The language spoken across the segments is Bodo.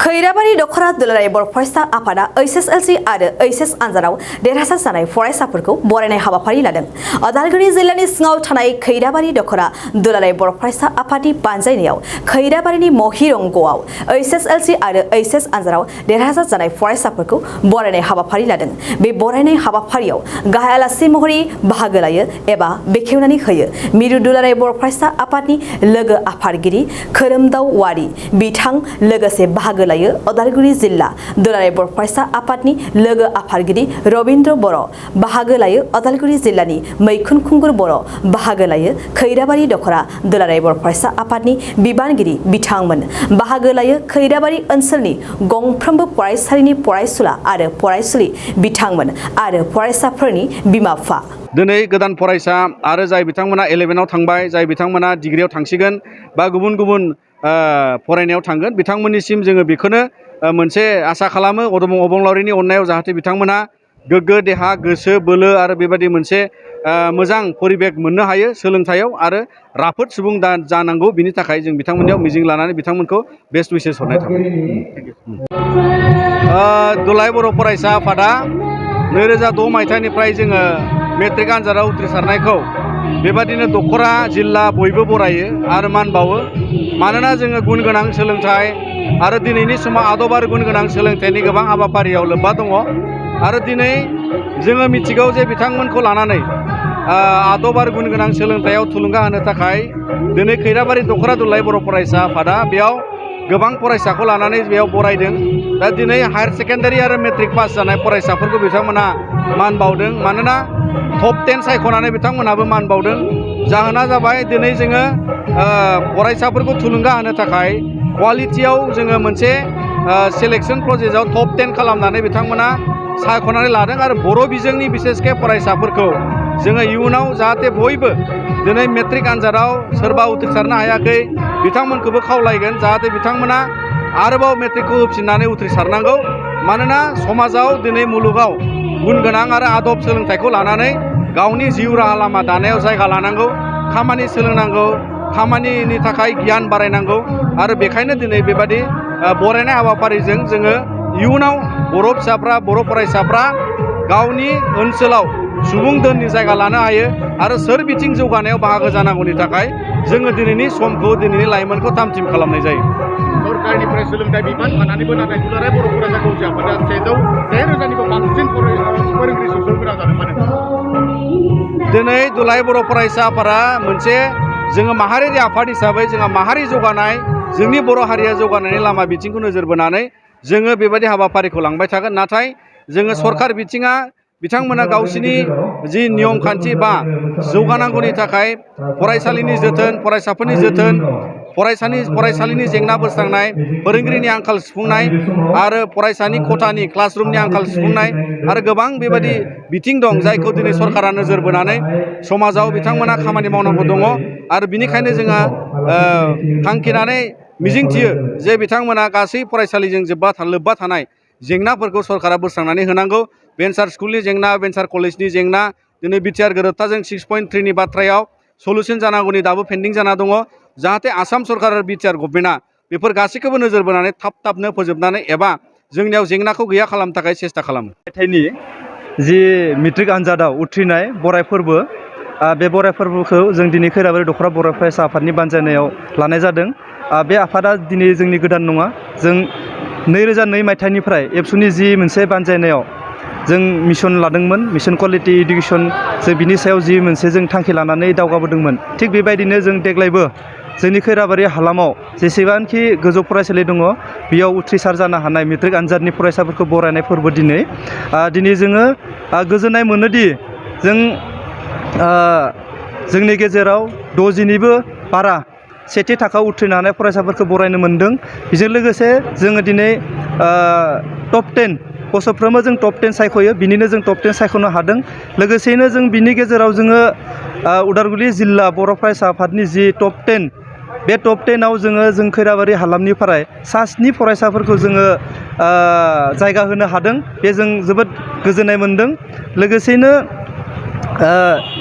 खैराबारि दखरा दुलाराय बर' फरायसा आफादा HSLC आरो HS आनजादाव देरहासार जानाय फरायसाफोरखौ बरायनाय हाबाफारि लादों। उदालगुरि जिल्लानि सिङाव थानाय खैराबारि दखरा दुलाराय बर' फरायसा आफादनि बानजायनायाव खैराबारिनि महिरंगआव HSLC आरो HS आनजादाव देरहासार जानाय फरायसाफोरखौ बरायनाय हाबाफारि लादों। बे बरायनाय हाबाफारियाव गाहाय आलासि महरै बाहागो लायो एबा बेखेवनानै होयो मिरु दुलाराय बर' फरायसा आफादनि लोगो आफादगिरि खोरोमदाव वारि बिथां लोगोसे बाहागो लायो उदालगुरि जिल्ला दुलाराय बर' फरायसा आफादनि लोगो आफादगिरि रबिन्द्र बर' बाहागो लायो उदालगुरि जिल्लानि मैखुन खुंगुर बर' बाहागो लायो खैराबारि दखरा दुलाराय बर' फरायसा आफादनि बिबानगिरि बिथांमोन बाहागो लायो खैराबारि ओनसोलनि गंफ्रोमबो फरायसालिनि फरायसुला आरो फरायसुलि बिथांमोन आरो फरायसाफोरनि बिमा बिफा। दिनै गोदान फरायसा आरो जाय बिथांमोना 11आव थांबाय जाय बिथांमोना डिग्रियाव थांसिगोन बा गुबुन गुबुन फरायनायाव थांगोन बिथांमोननिसिम जोङो बेखौनो मोनसे आसा खालामो अबंलावरिनि अननायाव जाहाथे बिथांमोना गोग्गो देहा गोसो बोलो आरो बेबायदि मोनसे मोजां परिबेक मोननो हायो सोलोंथायाव आरो राफोद सुबुं जानांगौ बिनि थाखाय जों बिथांमोननियाव मिजिं लानानै बिथांमोनखौ बेस्ट उइसेस हरनाय थाबाय। दुलाराय बर' फरायसा आफादा 2006 मायथाइनिफ्राय जोङो मेट्रिक आनजादाव उथ्रिसारनायखौ बेबादिनो दखरा जिल्ला बयबो बरायो आरो मान बावो मानोना जोङो गुन गोनां सोलोंथाइ आरो दिनैनि समाव आदब आरो गुन गोनां सोलोंथाइनि गोबां हाबाफारियाव लोब्बा दङ आरो दिनै जोङो मिथिगौ जे बिथांमोनखौ लानानै आदब आरो गुन गोनां सोलोंथाइयाव थुलुंगा होनो थाखाय दिनै खैराबारि दखरा दुलाराय बर' फरायसा आफादा बेयाव गोबां फरायसाखौ लानानै बेयाव बरायदों। दा दिनै हायार सेकेन्डारि आरो मेट्रिक पास जानाय फरायसाफोरखौ बिथांमोना मान बावदों मानोना टप 10 सायख'नानै बिथांमोनाबो मान बावदों। जाहोना जाबाय दिनै जोङो फरायसाफोरखौ थुलुंगा होनो थाखाय क्वालिटियाव जोङो मोनसे सेलेक्सन प्रसेसआव टप 10 खालामनानै बिथांमोना सायख'नानै लादों आरो बर' बिजोंनि बिसेसके फरायसाफोरखौ जोङो इयुनाव जाहाथे बयबो दिनै मेट्रिक आनजादाव सोरबा उथ्रिसारनो हायाखै बिथांमोनखौबो खावलायगोन जाहाथे बिथांमोना आरोबाव मेट्रिकखौ होफिननानै उथ्रिसारनांगौ मानोना समाजाव दिनै मुलुगाव गुन गोनां आरो आदब सोलोंथाइखौ लानानै गावनि जिउ राहा लामा दानायाव जायगा लानांगौ खामानि सोलोंनांगौ खामानिनि थाखाय गियान बारायनांगौ आरो बेखायनो दिनै बेबादि बरायनाय हाबाफारिजों जोङो इयुनाव बर' फिसाफ्रा बर' फरायसाफ्रा गावनि ओनसोलाव सुबुं दोननि जायगा लानो हायो आरो सोर बिथिं जौगानायाव बाहागो जानांगौनि थाखाय जोङो दिनैनि समखौ दिनैनि लाइमोनखौ थामथिम खालामनाय जायो। सरकारनिफ्राय सोलोंथाइ बिबान थानानैबो नाथाय दुलाराय बर' फरायसा कौशल आफादा 1,000निबो बांसिन फोरोंगिरि सोसननो गोनां जादों माने दिनै दुलाराय बर' फरायसा आफादा मोनसे जोङो माहारियारि आफाद हिसाबै जोंहा माहारि जौगानाय जोंनि बर' हारिया जौगानायनि लामा बिथिंखौ नोजोर बोनानै जोङो बेबायदि हाबाफारिखौ लांबाय थागोन। नाथाय जोङो सरकार बिथिङा बिथांमोना गावसिनि जि नियम खान्थि बा जौगानांगौनि थाखाय फरायसालिनि जोथोन फरायसाफोरनि जोथोन फरायसालिनि जेंना बोस्रांनाय फोरोंगिरिनि आंखाल सुफुंनाय आरो फरायसानि खथानि क्लासरुमनि आंखाल सुफुंनाय आरो गोबां बेबायदि बिथिं दं जायखौ दिनै सरकारा नोजोर बोनानै समाजाव बिथांमोना खामानि मावनांगौ दङ आरो बिनिखायनो जोङो थांखिनानै मिजिंथियो जे बिथांमोना गासै फरायसालिजों लोब्बा थानाय जेंनाफोरखौ सरकारा बोस्रांनानै होनांगौ। भेन्सार स्कुलनि जेंना भेन्सार कलेजनि जेंना दिनै बिटिआर गोरोबथाजों 6.3नि बाथ्रायाव सलुसन जानांगौनि दाबो पेन्डिं जाना दङ जाहाथे आसाम सरकार आरो बिटिआर गभर्नमेन्टआ बेफोर गासैखौबो नोजोर बोनानै थाबनो फोजोबनानै एबा जोंनियाव जेंनाखौ गैया खालामनो थाखाय सेस्था खालामो। मेथाइनि जि मेट्रिक आनजादाव उथ्रिनाय बराय फोरबो बे बराय फोरबोखौ जों दिनै खैराबारि दखरा बर' फरायसा आफादनि बानजायनायाव लानाय जादों। बे आफादा दिनै जोंनि गोदान नङा जों 2002 मायथाइनिफ्राय एबसुनि जि मोनसे बानजायनायाव जों मिशन लादोंमोन मिशन कुवालिटि इडुकेसन जों बिनि सायाव जि मोनसे जों थांखि लानानै दावगाबोदोंमोन थिग बेबायदिनो जों देग्लायबो जोंनि खैराबारि हालामाव जेसेबांखि गोजौ फरायसालि दङ बेयाव उथ्रिसार जानो हानाय मेट्रिक आनजादनि फरायसाफोरखौ बरायनाय फोरबो दिनै जोङो गोजोननाय मोनोदि जों जोंनि गेजेराव 60निबो बारा सेथि थाखोआव उथ्रिनो हानाय फरायसाफोरखौ बरायनो मोन्दों। बेजों लोगोसे जोङो दिनै टप 10 बोसोरफ्रोमबो जों टप 10 सायख'यो बिनिनो जों टप 10 सायख'नो हादों। लोगोसेयैनो जों बिनि गेजेराव जोङो उदालगुरि जिल्ला बर' फरायसा आफादनि जि टप 10 बे टप 10आव जों खैराबारि हालामनिफ्राय 7 फरायसाफोरखौ जोङो जायगा होनो हादों बे जों जोबोद गोजोननाय मोन्दों। लोगोसेयैनो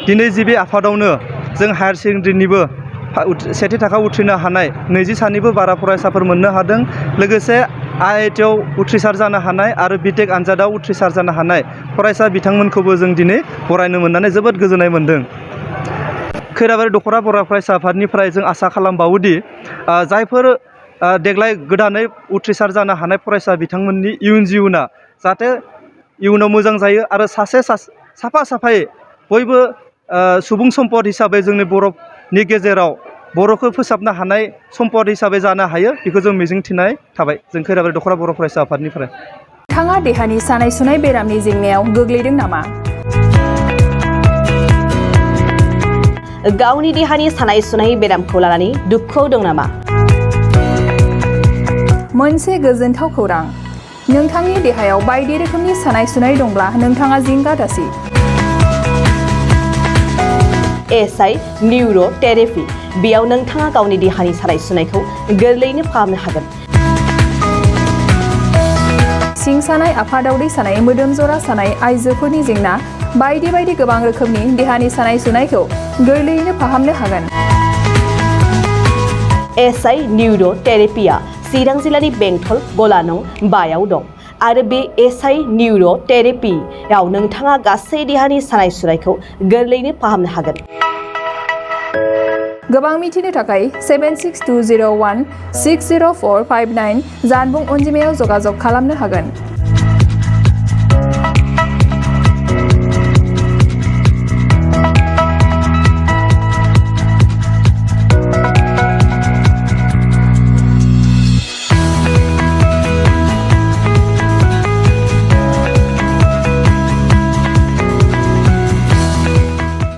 दिनै जि बे आफादावनो जों हायार सेकेन्डारिनिबो सेथि थाखोआव उथ्रिनो हानाय 23निबो बारा फरायसाफोर मोननो हादों। लोगोसे IIT आव उथ्रिसार जानो हानाय आरो बिटेक आनजादाव उथ्रिसार जानो हानाय फरायसा बिथांमोनखौबो जों दिनै बरायनो मोननानै जोबोद गोजोननाय मोन्दों। खैराबारि दख'रा बर' फरायसा आफादनिफ्राय जों आसा खालामबावोदि जायफोर देग्लाय गोदानै उथ्रिसार जानो हानाय फरायसा बिथांमोननि इयुन जिउना जाहाथे इयुनाव मोजां जायो आरो साफा साफायै बयबो सुबुं सम्पद हिसाबै जोंनि बर'नि गेजेराव बर'खौ फोसाबनो हानाय सम्पद हिसाबै जानो हायो बेखौ जों मिजिंथिनाय थाबाय जों खैराबारि दख'रा बर' फरायसा आफादनिफ्राय। नोंथाङा देहानि सानाय सुनाय बेरामनि जेंनायाव गोग्लैदों नामा? गावनि देहानि सानाय सुनाय बेरामखौ लानानै दुखुआव दं नामा? मोनसे गोजोनथाव खौरां, नोंथांनि देहायाव बायदि रोखोमनि सानाय सुनाय दंब्ला नोंथाङा जिंगा दासि। SI निउर' थेरापि बेयाव नोंथाङा गावनि देहानि सानाय सुनायखौ गोरलैयैनो फाहामनो हागोन। सिं सानाय, आफादावदै सानाय, मोदोम जरा सानाय, आइजोफोरनि जेंना बायदि बायदि गोबां रोखोमनि देहानि सानाय सुनायखौ गोरलैयैनो फाहामनो हागोन। SI निउर' थेरापिया चिरां जिल्लानि बेंटल गलानं 5आव दं आरो बे SI निउर' थेरापियाव नोंथाङा गासै देहानि सानाय सुनायखौ गोरलैयैनो फाहामनो हागोन। गोबां मिथिनो थाखाय 7620160459 जानबुं अनजिमायाव जगाजग खालामनो हागोन।